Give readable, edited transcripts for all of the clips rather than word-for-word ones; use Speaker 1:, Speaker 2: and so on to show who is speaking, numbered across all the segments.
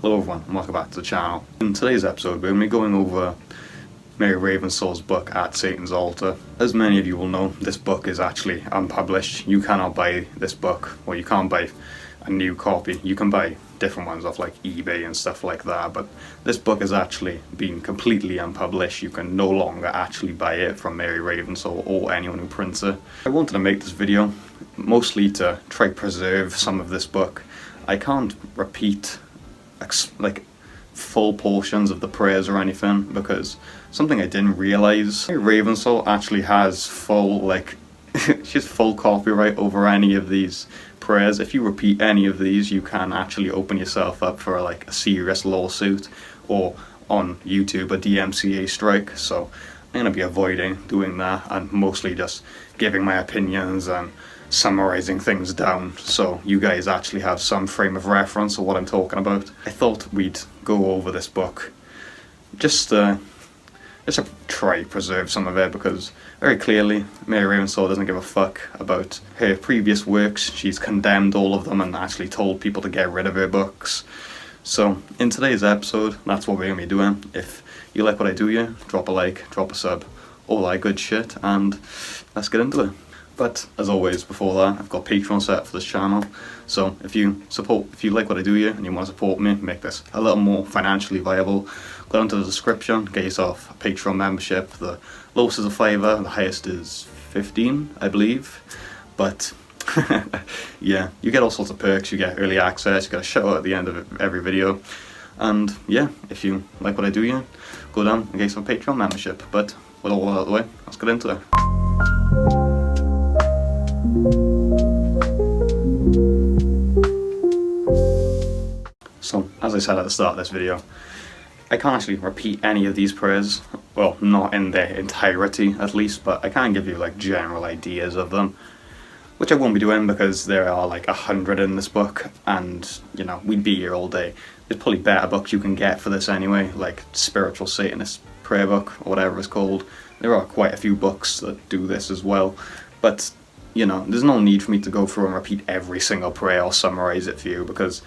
Speaker 1: Hello everyone, and welcome back to the channel. In today's episode, we're going to be going over Mary Ravensaw's book, At Satan's Altar. As many of you will know, this book is actually unpublished. You cannot buy this book, or you can't buy a new copy. You can buy different ones off like eBay and stuff like that, but this book has actually been completely unpublished. You can no longer actually buy it from Mary Ravenssaw or anyone who prints it. I wanted to make this video mostly to try to preserve some of this book. I can't repeat like full portions of the prayers or anything, because something I didn't realise, Ravenssaw actually has full she has full copyright over any of these prayers. If you repeat any of these, you can actually open yourself up for like a serious lawsuit, or on YouTube a DMCA strike. So I'm going to be avoiding doing that and mostly just giving my opinions and summarizing things down so you guys actually have some frame of reference of what I'm talking about. I thought we'd go over this book just to try to preserve some of it, because very clearly Mary Ravenssaw doesn't give a fuck about her previous works. She's condemned all of them and actually told people to get rid of her books. So in today's episode, that's what we're going to be doing. If you like what I do here, drop a like, drop a sub, all that good shit, and let's get into it. But as always, before that, I've got Patreon set for this channel. So if you like what I do here and you want to support me, make this a little more financially viable, go down to the description, get yourself a Patreon membership. The lowest is a £5, the highest is 15, I believe. But yeah, you get all sorts of perks. You get early access, you get a shout out at the end of every video. And yeah, if you like what I do here, go down and get yourself a Patreon membership. But with all that out of the way, let's get into it. So, as I said at the start of this video, I can't actually repeat any of these prayers, well, not in their entirety at least, but I can give you like general ideas of them, which I won't be doing because there are like 100 in this book, and you know, we'd be here all day. There's probably better books you can get for this anyway, like Spiritual Satanist Prayer Book, or whatever it's called. There are quite a few books that do this as well, but you know, there's no need for me to go through and repeat every single prayer or summarize it for you, because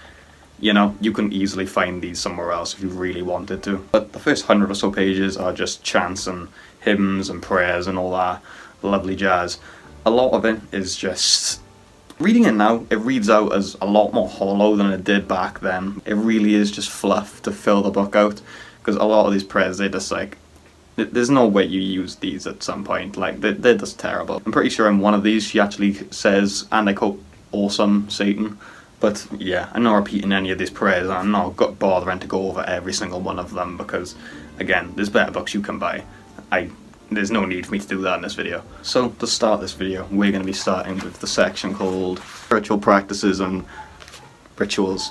Speaker 1: you know, you can easily find these somewhere else if you really wanted to. But the first 100 or so pages are just chants and hymns and prayers and all that lovely jazz. A lot of it is just, reading it now, it reads out as a lot more hollow than it did back then. It really is just fluff to fill the book out, because a lot of these prayers, they're just like, there's no way you use these at some point. Like, they're just terrible. I'm pretty sure in one of these she actually says, and I quote, "Awesome Satan." But yeah, I'm not repeating any of these prayers. I'm not bothering to go over every single one of them, because again, there's better books you can buy. There's no need for me to do that in this video. So to start this video, we're going to be starting with the section called Spiritual Practices and Rituals.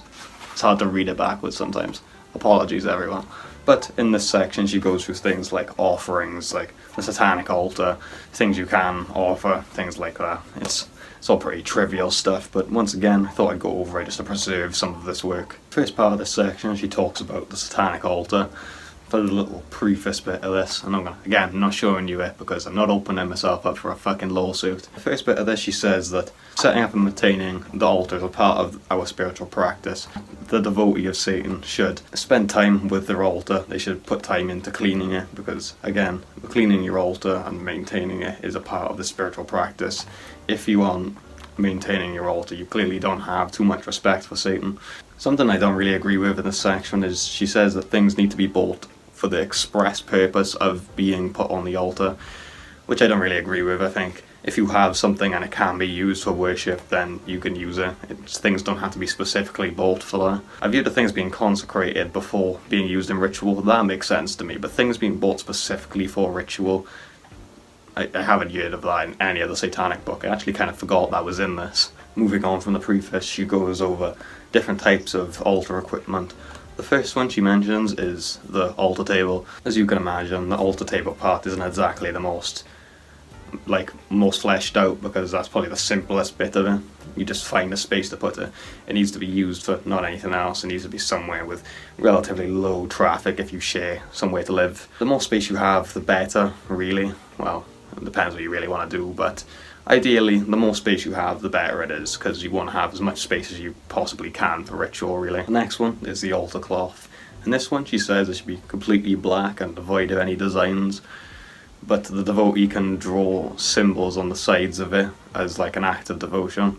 Speaker 1: It's hard to read it backwards sometimes. Apologies everyone. But in this section she goes through things like offerings, like the Satanic altar, things you can offer, things like that. It's all pretty trivial stuff, but once again, I thought I'd go over it just to preserve some of this work. First part of this section, she talks about the Satanic altar. For the little preface bit of this, and I'm not showing you it because I'm not opening myself up for a fucking lawsuit. The first bit of this, she says that setting up and maintaining the altar is a part of our spiritual practice. The devotee of Satan should spend time with their altar. They should put time into cleaning it, because again, cleaning your altar and maintaining it is a part of the spiritual practice. If you aren't maintaining your altar, you clearly don't have too much respect for Satan. Something I don't really agree with in this section is she says that things need to be bought for the express purpose of being put on the altar, which I don't really agree with. I think if you have something and it can be used for worship, then you can use it. Things don't have to be specifically bought for that. I view the things being consecrated before being used in ritual, that makes sense to me, but things being bought specifically for ritual, I haven't heard of that in any other Satanic book. I actually kind of forgot that was in this. Moving on from the preface, she goes over different types of altar equipment. The first one she mentions is the altar table. As you can imagine, the altar table part isn't exactly the most fleshed out, because that's probably the simplest bit of it. You just find a space to put it. It needs to be used for not anything else. It needs to be somewhere with relatively low traffic if you share somewhere to live. The more space you have, the better, really. Well, it depends what you really want to do, but Ideally, the more space you have, the better it is, because you want to have as much space as you possibly can for ritual, really. The next one is the altar cloth. And this one, she says it should be completely black and devoid of any designs, but the devotee can draw symbols on the sides of it as like an act of devotion.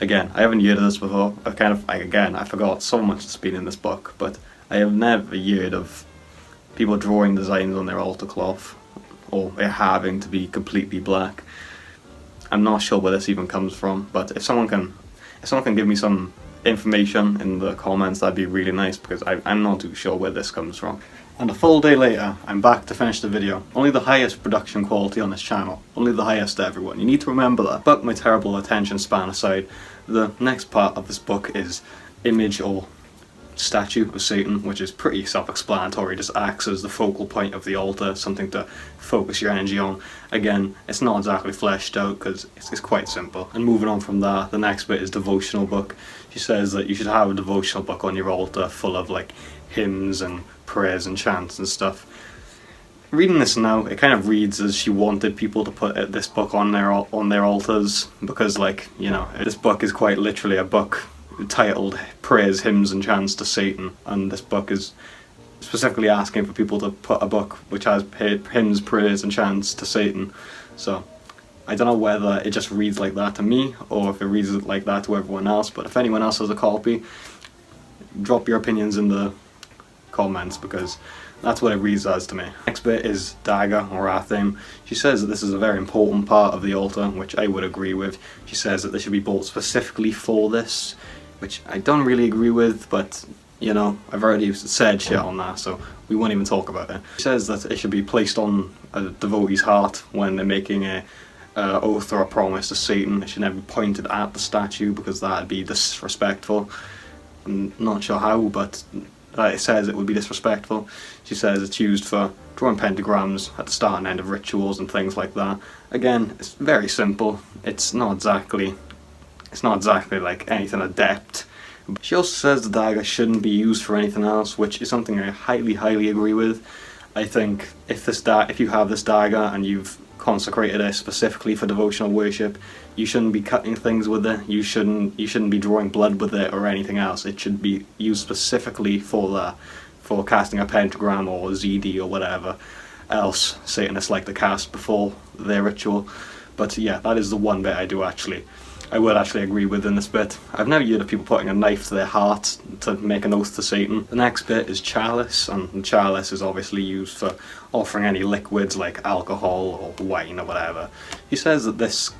Speaker 1: Again, I haven't heard of this before. I forgot so much that's been in this book, but I have never heard of people drawing designs on their altar cloth, or it having to be completely black. I'm not sure where this even comes from, but if someone can give me some information in the comments, that'd be really nice, because I'm not too sure where this comes from. And a full day later, I'm back to finish the video. Only the highest production quality on this channel. Only the highest to everyone. You need to remember that. But my terrible attention span aside, the next part of this book is image or statue of Satan, which is pretty self-explanatory. Just acts as the focal point of the altar, something to focus your energy on. Again, it's not exactly fleshed out because it's quite simple. And moving on from that, the next bit is devotional book. She says that you should have a devotional book on your altar full of like hymns and prayers and chants and stuff. Reading this now, it kind of reads as she wanted people to put this book on their altars, because, like, you know, this book is quite literally a book titled Prayers, Hymns and Chants to Satan, and this book is specifically asking for people to put a book which has hymns, prayers and chants to Satan. So I don't know whether it just reads like that to me or if it reads like that to everyone else, but if anyone else has a copy, drop your opinions in the comments, because that's what it reads as to me. Next bit is dagger or athame. She says that this is a very important part of the altar, which I would agree with. She says that they should be bought specifically for this, which I don't really agree with, but you know, I've already said shit on that, so we won't even talk about it. She says that it should be placed on a devotee's heart when they're making a oath or a promise to Satan. It should never be pointed at the statue, because that'd be disrespectful. I'm not sure how, but it says it would be disrespectful. She says it's used for drawing pentagrams at the start and end of rituals and things like that. Again, it's very simple. It's not exactly like anything adept. She also says the dagger shouldn't be used for anything else, which is something I highly agree with. I think if you have this dagger and you've consecrated it specifically for devotional worship, you shouldn't be cutting things with it. You shouldn't be drawing blood with it or anything else. It should be used specifically for that, for casting a pentagram or ZD or whatever else Satanists like to cast before their ritual. But yeah, that is the one bit I would actually agree with in this bit. I've never heard of people putting a knife to their heart to make an oath to Satan. The next bit is chalice, and the chalice is obviously used for offering any liquids like alcohol or wine or whatever. He says that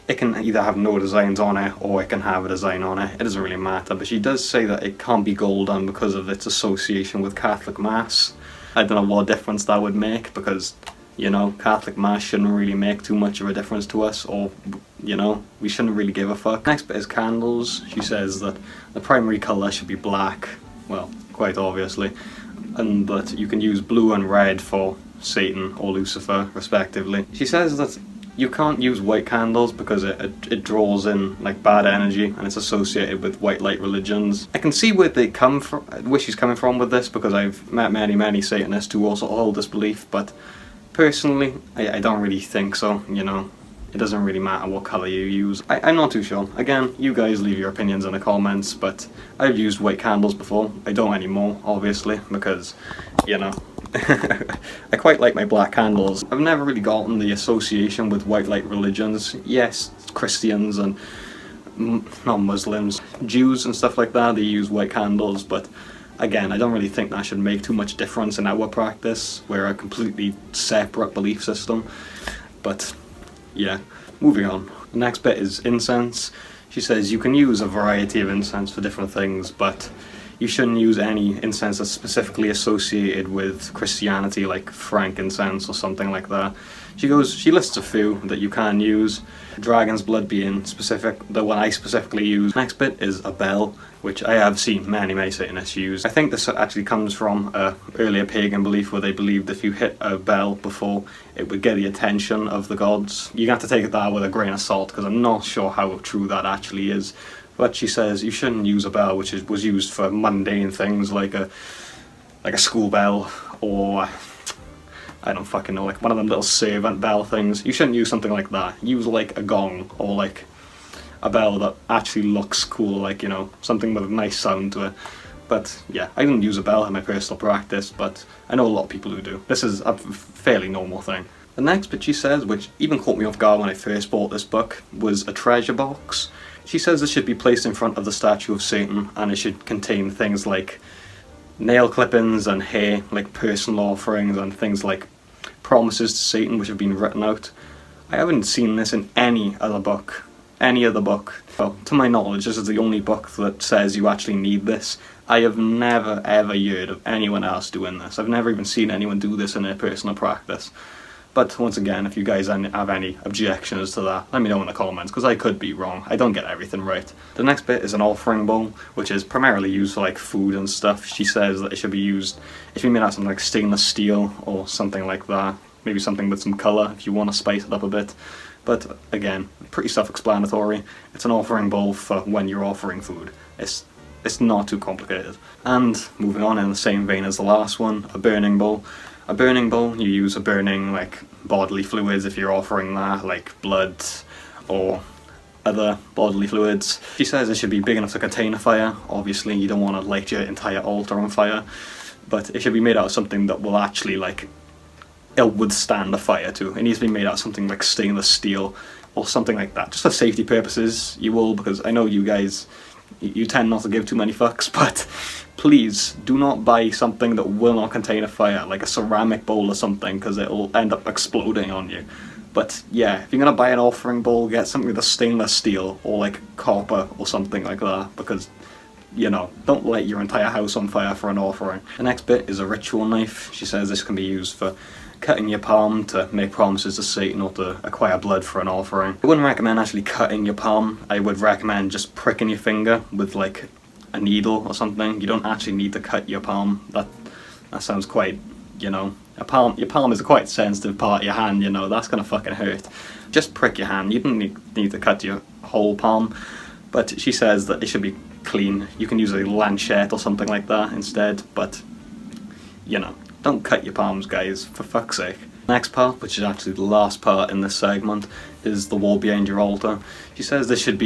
Speaker 1: it can either have no designs on it or it can have a design on it. It doesn't really matter, but she does say that it can't be golden because of its association with Catholic Mass. I don't know what difference that would make, because, you know, Catholic Mass shouldn't really make too much of a difference to us, or, you know, we shouldn't really give a fuck. Next bit is candles. She says that the primary colour should be black, well, quite obviously, and that you can use blue and red for Satan or Lucifer, respectively. She says that you can't use white candles because it draws in like bad energy, and it's associated with white light religions. I can see where she's coming from with this, because I've met many Satanists who also hold this belief, but personally, I don't really think so, you know. It doesn't really matter what colour you use. I'm not too sure. Again, you guys leave your opinions in the comments, but I've used white candles before. I don't anymore, obviously, because, you know, I quite like my black candles. I've never really gotten the association with white light religions. Yes, Christians and non-Muslims, Jews and stuff like that, they use white candles, but again, I don't really think that should make too much difference in our practice. We're a completely separate belief system. But yeah, moving on. The next bit is incense. She says you can use a variety of incense for different things, but you shouldn't use any incense that's specifically associated with Christianity, like frankincense or something like that. She lists a few that you can use, dragon's blood being the one I specifically use. Next bit is a bell, which I have seen many Satanists use. I think this actually comes from an earlier pagan belief where they believed if you hit a bell before, it would get the attention of the gods. You have to take that with a grain of salt, because I'm not sure how true that actually is. But she says you shouldn't use a bell which was used for mundane things like a school bell or I don't fucking know, like one of them little servant bell things. You shouldn't use something like that. Use like a gong or like a bell that actually looks cool, like, you know, something with a nice sound to it. But yeah, I don't use a bell in my personal practice, but I know a lot of people who do. This is a fairly normal thing. The next bit she says, which even caught me off guard when I first bought this book, was a treasure box. She says this should be placed in front of the statue of Satan, and it should contain things like nail clippings and hair, like personal offerings, and things like promises to Satan which have been written out. I haven't seen this in any other book. Well, to my knowledge, this is the only book that says you actually need this. I have never ever heard of anyone else doing this. I've never even seen anyone do this in their personal practice. But once again, if you guys have any objections to that, let me know in the comments, because I could be wrong. I don't get everything right. The next bit is an offering bowl, which is primarily used for like food and stuff. She says that it should be made out of something like stainless steel or something like that. Maybe something with some colour if you want to spice it up a bit. But again, pretty self-explanatory. It's an offering bowl for when you're offering food. It's not too complicated. And moving on in the same vein as the last one, a burning bowl. A burning bowl, you use a burning like bodily fluids if you're offering that, like blood or other bodily fluids. She says it should be big enough to contain a fire. Obviously you don't want to light your entire altar on fire, but it should be made out of something that will actually like, it'll withstand the fire too. It needs to be made out of something like stainless steel or something like that. Just for safety purposes, you will, because I know you guys, you tend not to give too many fucks, but please do not buy something that will not contain a fire, like a ceramic bowl or something, because it'll end up exploding on you. But yeah, if you're gonna buy an offering bowl, get something with a stainless steel or like copper or something like that, because, you know, don't light your entire house on fire for an offering. The next bit is a ritual knife. She says this can be used for cutting your palm to make promises to Satan or to acquire blood for an offering. I wouldn't recommend actually cutting your palm. I would recommend just pricking your finger with like a needle or something. You don't actually need to cut your palm. That sounds quite, you know, your palm is a quite sensitive part of your hand, you know, that's gonna fucking hurt. Just prick your hand. You don't need to cut your whole palm. But she says that it should be clean. You can use a lancet or something like that instead, but, you know, don't cut your palms, guys, for fuck's sake. Next part, which is actually the last part in this segment, is the wall behind your altar. She says this should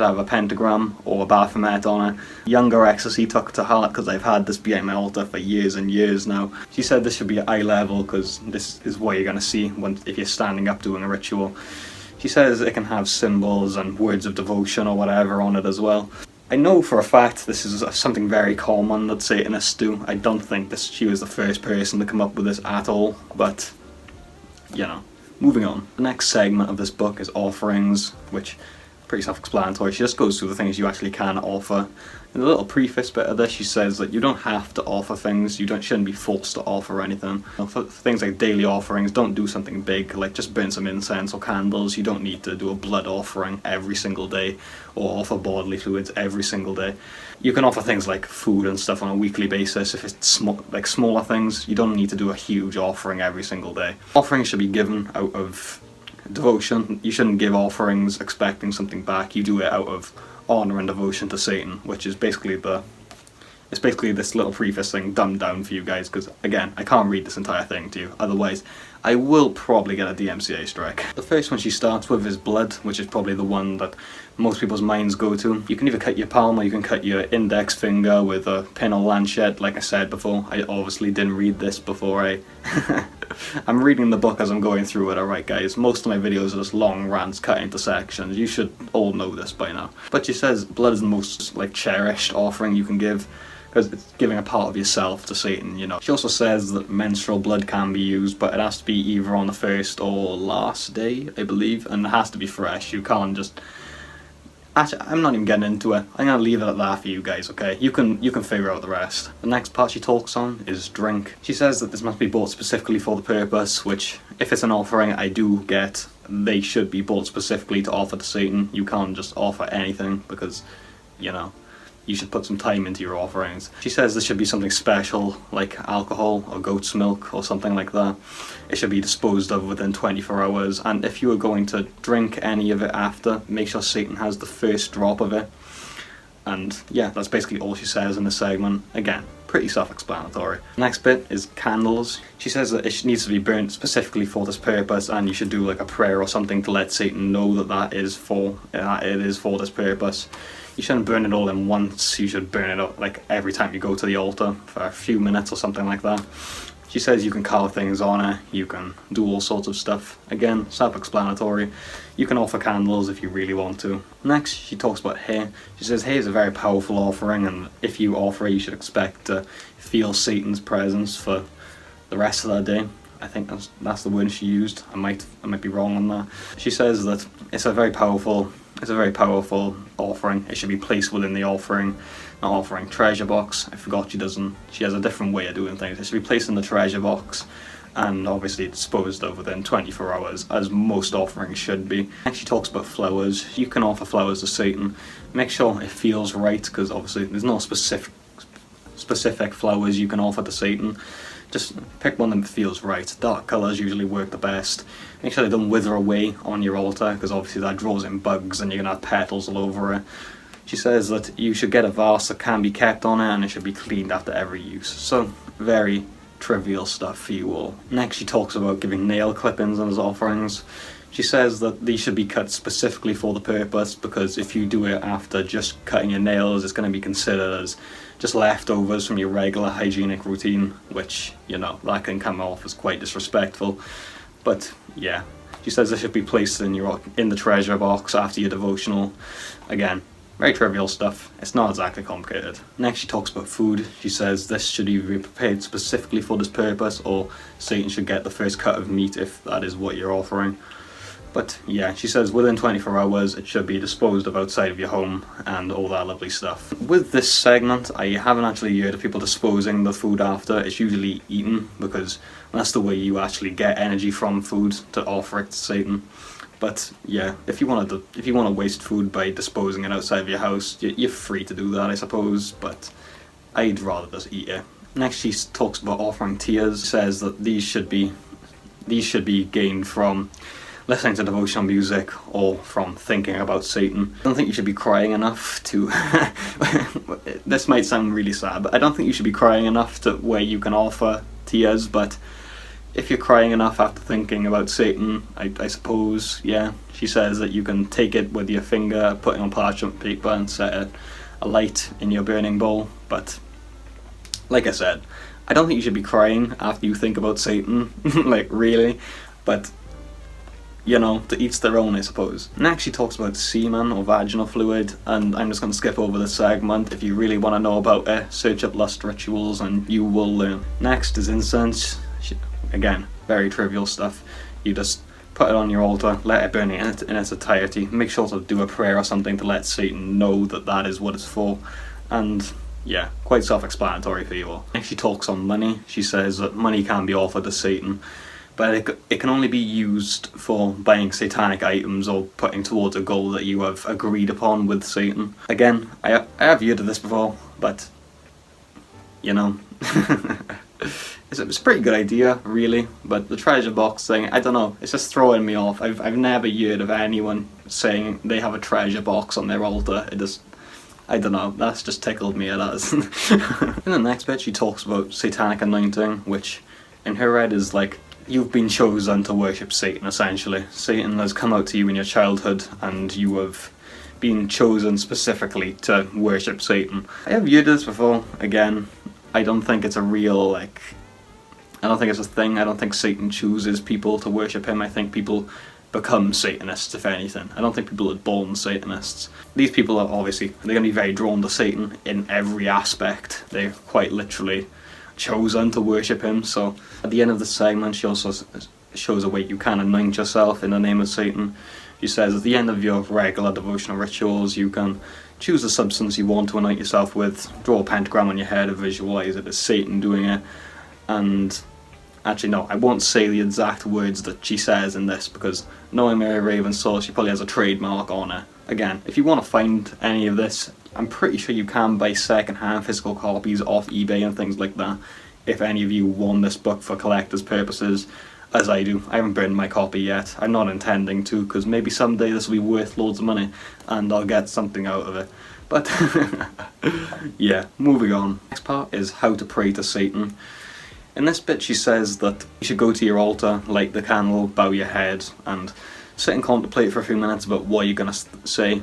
Speaker 1: have a pentagram or a Baphomet on it. Younger Ecstasy took it to heart because I've had this behind my altar for years and years now. She said this should be at eye level because this is what you're going to see if you're standing up doing a ritual. She says it can have symbols and words of devotion or whatever on it as well. I know for a fact this is something very common that Satanists do. I don't think she was the first person to come up with this at all, but, you know. Moving on. The next segment of this book is offerings, which pretty self-explanatory. She just goes through the things you actually can offer. In the little preface bit of this, she says that you don't have to offer things, shouldn't be forced to offer anything. For things like daily offerings, don't do something big, like just burn some incense or candles. You don't need to do a blood offering every single day, or offer bodily fluids every single day. You can offer things like food and stuff on a weekly basis. If it's smaller things, you don't need to do a huge offering every single day. Offerings should be given out of devotion. You shouldn't give offerings expecting something back. You do it out of honor and devotion to Satan, which is basically this little preface thing dumbed down for you guys, because again, I can't read this entire thing to you, otherwise I will probably get a DMCA strike. The first one she starts with is blood, which is probably the one that most people's minds go to. You can either cut your palm or you can cut your index finger with a pin or lancet. Like I said before, I obviously didn't read this before I'm reading the book as I'm going through it, alright guys. Most of my videos are just long rants cut into sections. You should all know this by now. But she says blood is the most cherished offering you can give, because it's giving a part of yourself to Satan, you know. She also says that menstrual blood can be used, but it has to be either on the first or last day, I believe, and it has to be fresh. You can't just... Actually, I'm not even getting into it. I'm gonna leave it at that for you guys, okay? You can figure out the rest. The next part she talks on is drink. She says that this must be bought specifically for the purpose, which, if it's an offering, I do get. They should be bought specifically to offer to Satan. You can't just offer anything, because, you know, you should put some time into your offerings. She says this should be something special, like alcohol or goat's milk or something like that. It should be disposed of within 24 hours, and if you are going to drink any of it after, make sure Satan has the first drop of it. And yeah, that's basically all she says in this segment. Again, pretty self-explanatory. Next bit is candles. She says that it needs to be burnt specifically for this purpose, and you should do like a prayer or something to let Satan know that it is for this purpose. You shouldn't burn it all in once. You should burn it up like every time you go to the altar for a few minutes or something like that. She says you can carve things on it, you can do all sorts of stuff. Again, self-explanatory. You can offer candles if you really want to. Next, she talks about hair. She says hair is a very powerful offering, and if you offer it, you should expect to feel Satan's presence for the rest of that day. I think that's the word she used. I might be wrong on that. She says that it's a very powerful offering. It should be placed within the offering treasure box. I forgot she has a different way of doing things. It should be placed in the treasure box and obviously disposed of within 24 hours, as most offerings should be. Next, she talks about flowers. You can offer flowers to Satan. Make sure it feels right, because obviously there's no specific flowers you can offer to Satan. Just pick one that feels right. Dark colours usually work the best. Make sure they don't wither away on your altar, because obviously that draws in bugs and you're going to have petals all over it. She says that you should get a vase that can be kept on it, and it should be cleaned after every use. So, very trivial stuff for you all. Next, she talks about giving nail clippings as offerings. She says that these should be cut specifically for the purpose, because if you do it after just cutting your nails, it's going to be considered as just leftovers from your regular hygienic routine, which, you know, that can come off as quite disrespectful. But yeah, she says they should be placed in the treasure box after your devotional. Again, very trivial stuff. It's not exactly complicated. Next, she talks about food. She says this should either be prepared specifically for this purpose, or Satan should get the first cut of meat if that is what you're offering. But yeah, she says within 24 hours it should be disposed of outside of your home and all that lovely stuff. With this segment, I haven't actually heard of people disposing the food after. It's usually eaten, because that's the way you actually get energy from food to offer it to Satan. But yeah, if you want to waste food by disposing it outside of your house, you're free to do that, I suppose, but I'd rather just eat it. Next, she talks about offering tears. She says that these should be gained from listening to devotional music or from thinking about Satan. I don't think you should be crying enough to this might sound really sad, but I don't think you should be crying enough to where you can offer tears. But if you're crying enough after thinking about Satan, I suppose, yeah. She says that you can take it with your finger, put it on parchment paper and set a light in your burning bowl. But like I said, I don't think you should be crying after you think about Satan, like really, but you know, to each their own, I suppose. Next, she talks about semen or vaginal fluid, and I'm just going to skip over this segment. If you really want to know about it, search up lust rituals and you will learn. Next is incense. Again, very trivial stuff. You just put it on your altar, let it burn in its entirety. Make sure to do a prayer or something to let Satan know that is what it's for. And yeah, quite self-explanatory for you all. Next, she talks on money. She says that money can be offered to Satan, but it can only be used for buying satanic items or putting towards a goal that you have agreed upon with Satan. Again, I have heard of this before, but you know, it's a pretty good idea, really. But the treasure box thing, I don't know, it's just throwing me off. I've never heard of anyone saying they have a treasure box on their altar. I don't know, that's just tickled me, it has. In the next bit, she talks about satanic anointing, which in her head is like, you've been chosen to worship Satan, essentially. Satan has come out to you in your childhood, and you have been chosen specifically to worship Satan. I have viewed this before. Again, I don't think it's a real, I don't think it's a thing. I don't think Satan chooses people to worship him. I think people become Satanists, if anything. I don't think people are born Satanists. These people are they're going to be very drawn to Satan in every aspect. They're quite literally chosen to worship him. So at the end of the segment, she also shows a way you can anoint yourself in the name of Satan. She says at the end of your regular devotional rituals, you can choose the substance you want to anoint yourself with, draw a pentagram on your head and visualize it as Satan doing it. And actually no, I won't say the exact words that she says in this, because knowing Mary Ravenshaw, she probably has a trademark on it. Again, if you want to find any of this, I'm pretty sure you can buy second-hand physical copies off eBay and things like that, if any of you want this book for collector's purposes, as I do. I haven't burned my copy yet. I'm not intending to, because maybe someday this will be worth loads of money and I'll get something out of it. But yeah, moving on. Next part is how to pray to Satan. In this bit she says that you should go to your altar, light the candle, bow your head, and sit and contemplate for a few minutes about what you're going to say.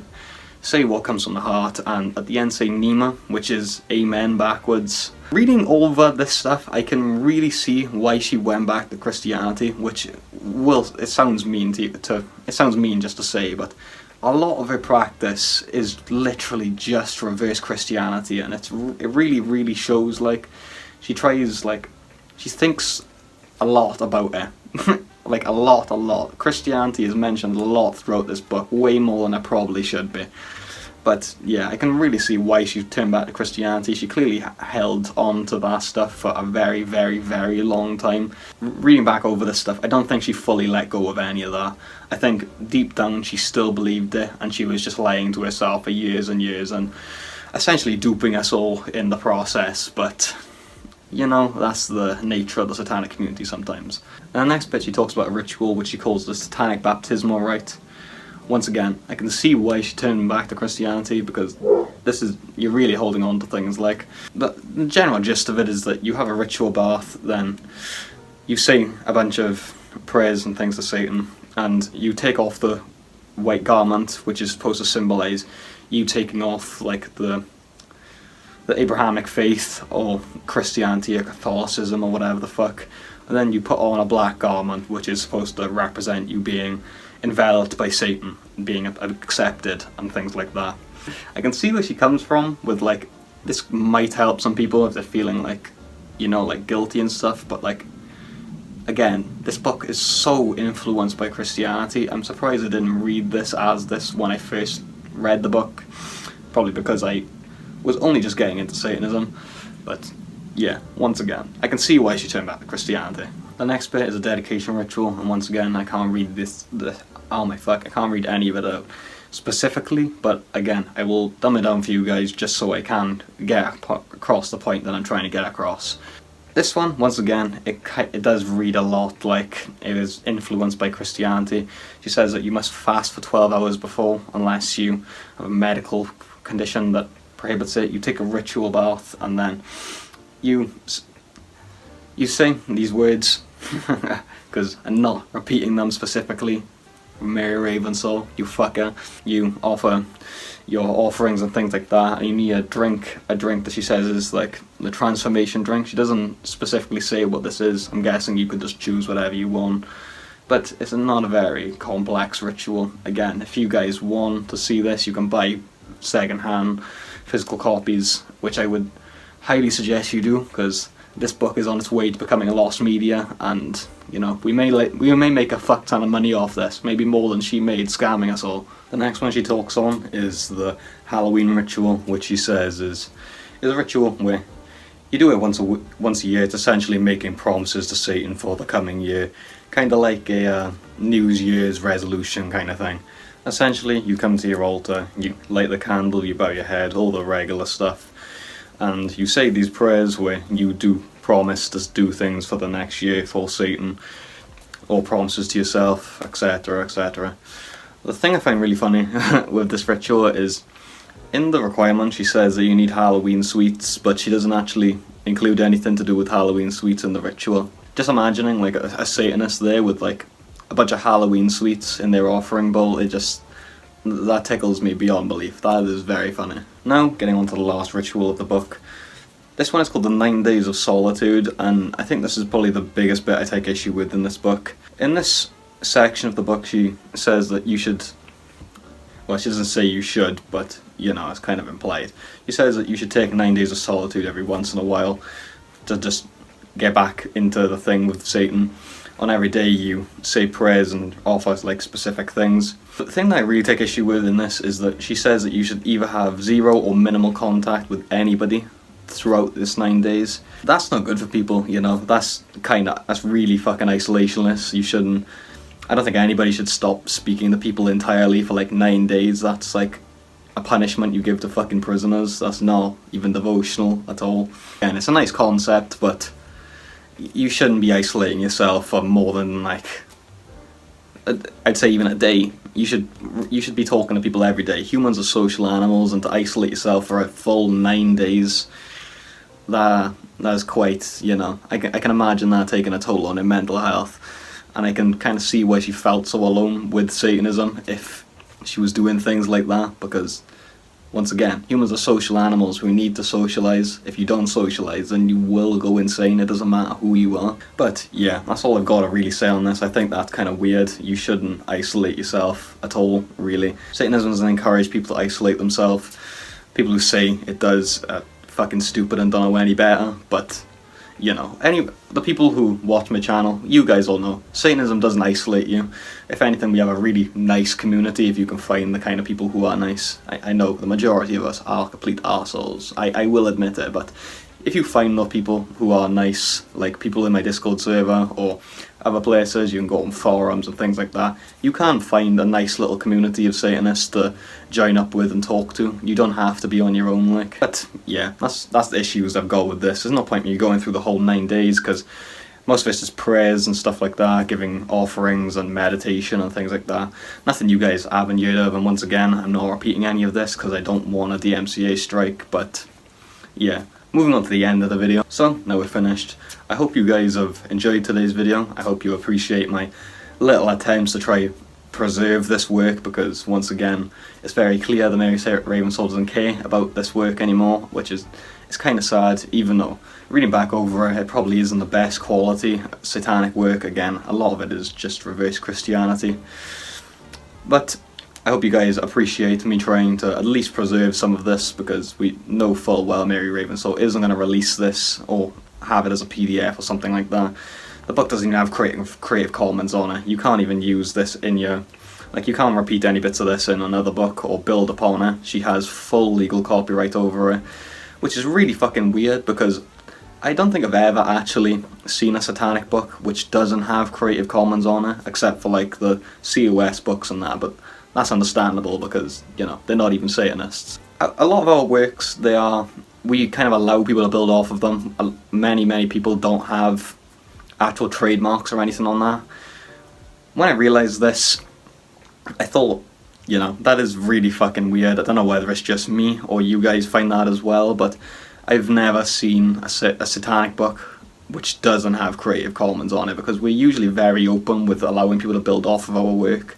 Speaker 1: Say what comes from the heart, and at the end say Nema, which is Amen backwards. Reading over this stuff, I can really see why she went back to Christianity, which it sounds mean it sounds mean just to say, but a lot of her practice is literally just reverse Christianity, and it really shows. Like, she thinks a lot about it. Like, a lot. Christianity is mentioned a lot throughout this book, way more than it probably should be. But yeah, I can really see why she turned back to Christianity. She clearly held on to that stuff for a very long time. Reading back over this stuff, I don't think she fully let go of any of that. I think deep down she still believed it, and she was just lying to herself for years and years, and essentially duping us all in the process. But you know, that's the nature of the Satanic community sometimes. And the next bit she talks about a ritual which she calls the Satanic baptismal rite. Once again, I can see why she turned back to Christianity, because you're really holding on to things. Like, the general gist of it is that you have a ritual bath, then you say a bunch of prayers and things to Satan, and you take off the white garment, which is supposed to symbolize you taking off, like, the Abrahamic faith, or Christianity, or Catholicism, or whatever the fuck, and then you put on a black garment, which is supposed to represent you being enveloped by Satan, being accepted, and things like that. I can see where she comes from with, like, this might help some people if they're feeling, like, you know, like, guilty and stuff, but, like, again, this book is so influenced by Christianity. I'm surprised I didn't read this as this when I first read the book, probably because I was only just getting into Satanism. But yeah, once again, I can see why she turned back to Christianity. The next bit is a dedication ritual, and once again, I can't read I can't read any of it out specifically, but again, I will dumb it down for you guys just so I can get across the point that I'm trying to get across. This one, once again, it does read a lot like it is influenced by Christianity. She says that you must fast for 12 hours before, unless you have a medical condition that prohibits it. You take a ritual bath, and then you say these words, because I'm not repeating them specifically. Mary Ravensoul, you fucker. You offer your offerings and things like that, and you need a drink that she says is like the transformation drink. She doesn't specifically say what this is. I'm guessing you could just choose whatever you want, but it's not a very complex ritual. Again, if you guys want to see this, you can buy second-hand physical copies, which I would highly suggest you do, because this book is on its way to becoming a lost media, and you know, we may make a fuck ton of money off this, maybe more than she made scamming us all. The next one she talks on is the Halloween ritual, which she says is a ritual where you do it once a year. It's essentially making promises to Satan for the coming year, kind of like a New Year's resolution kind of thing. Essentially, you come to your altar, you light the candle, you bow your head, all the regular stuff, and you say these prayers where you do promise to do things for the next year for Satan, or promises to yourself, etc, etc. The thing I find really funny with this ritual is, in the requirement she says that you need Halloween sweets, but she doesn't actually include anything to do with Halloween sweets in the ritual. Just imagining like a Satanist there with like a bunch of Halloween sweets in their offering bowl, that tickles me beyond belief. That is very funny. Now, getting on to the last ritual of the book. This one is called the 9 Days of Solitude, and I think this is probably the biggest bit I take issue with in this book. In this section of the book she says that you should, well, she doesn't say you should, but you know, it's kind of implied. She says that you should take 9 days of solitude every once in a while to just get back into the thing with Satan. On every day you say prayers and offer like specific things. But the thing that I really take issue with in this is that she says that you should either have zero or minimal contact with anybody throughout this 9 days. That's not good for people, you know. That's really fucking isolationist. I don't think anybody should stop speaking to people entirely for like 9 days. That's like a punishment you give to fucking prisoners. That's not even devotional at all. And it's a nice concept, but you shouldn't be isolating yourself for more than like I'd say even a day. You should be talking to people every day. Humans are social animals, and to isolate yourself for a full 9 days, that's quite, you know, I can imagine that taking a toll on her mental health, and I can kind of see why she felt so alone with Satanism if she was doing things like that, because once again, humans are social animals. We need to socialise. If you don't socialise, then you will go insane. It doesn't matter who you are. But yeah, that's all I've got to really say on this. I think that's kind of weird. You shouldn't isolate yourself at all, really. Satanism doesn't encourage people to isolate themselves. People who say it does are fucking stupid and don't know any better. But, you know, the people who watch my channel, you guys all know, Satanism doesn't isolate you. If anything, we have a really nice community if you can find the kind of people who are nice. I know the majority of us are complete arseholes. I will admit it, but if you find the people who are nice, like people in my Discord server or other places, you can go on forums and things like that, you can find a nice little community of Satanists to join up with and talk to. You don't have to be on your own, like. But yeah, that's the issues I've got with this. There's no point in you going through the whole 9 days, because most of it's just prayers and stuff like that, giving offerings and meditation and things like that. Nothing you guys haven't heard of, and once again, I'm not repeating any of this because I don't want a DMCA strike, but yeah. Moving on to the end of the video. So, now we're finished. I hope you guys have enjoyed today's video. I hope you appreciate my little attempts to try preserve this work, because once again, it's very clear that Mary Ravensoul doesn't care about this work anymore, which is it's kind of sad, even though reading back over it, it probably isn't the best quality satanic work. Again, a lot of it is just reverse Christianity. But I hope you guys appreciate me trying to at least preserve some of this, because we know full well Mary Ravensoul isn't going to release this or have it as a PDF or something like that. The book doesn't even have Creative Commons on it. You can't even use this in your... Like, you can't repeat any bits of this in another book or build upon it. She has full legal copyright over it, which is really fucking weird, because I don't think I've ever actually seen a satanic book which doesn't have Creative Commons on it, except for like the COS books and that, but that's understandable because, you know, they're not even Satanists. A lot of our works, we kind of allow people to build off of them. Many people don't have actual trademarks or anything on that. When I realised this, I thought, you know, that is really fucking weird. I don't know whether it's just me or you guys find that as well, but I've never seen a satanic book which doesn't have Creative Commons on it, because we're usually very open with allowing people to build off of our work.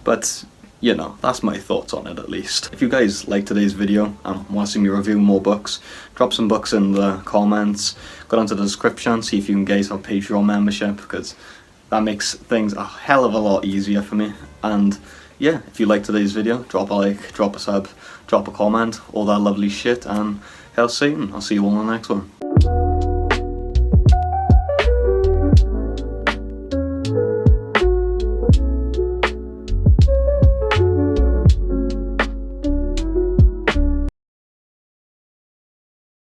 Speaker 1: But, you know, that's my thoughts on it at least. If you guys like today's video and want to see me review more books, drop some books in the comments, go down to the description, see if you can guys have a Patreon membership, because that makes things a hell of a lot easier for me. And yeah, if you like today's video, drop a like, drop a sub, drop a comment, all that lovely shit, and hail Satan. I'll see you all in the next one.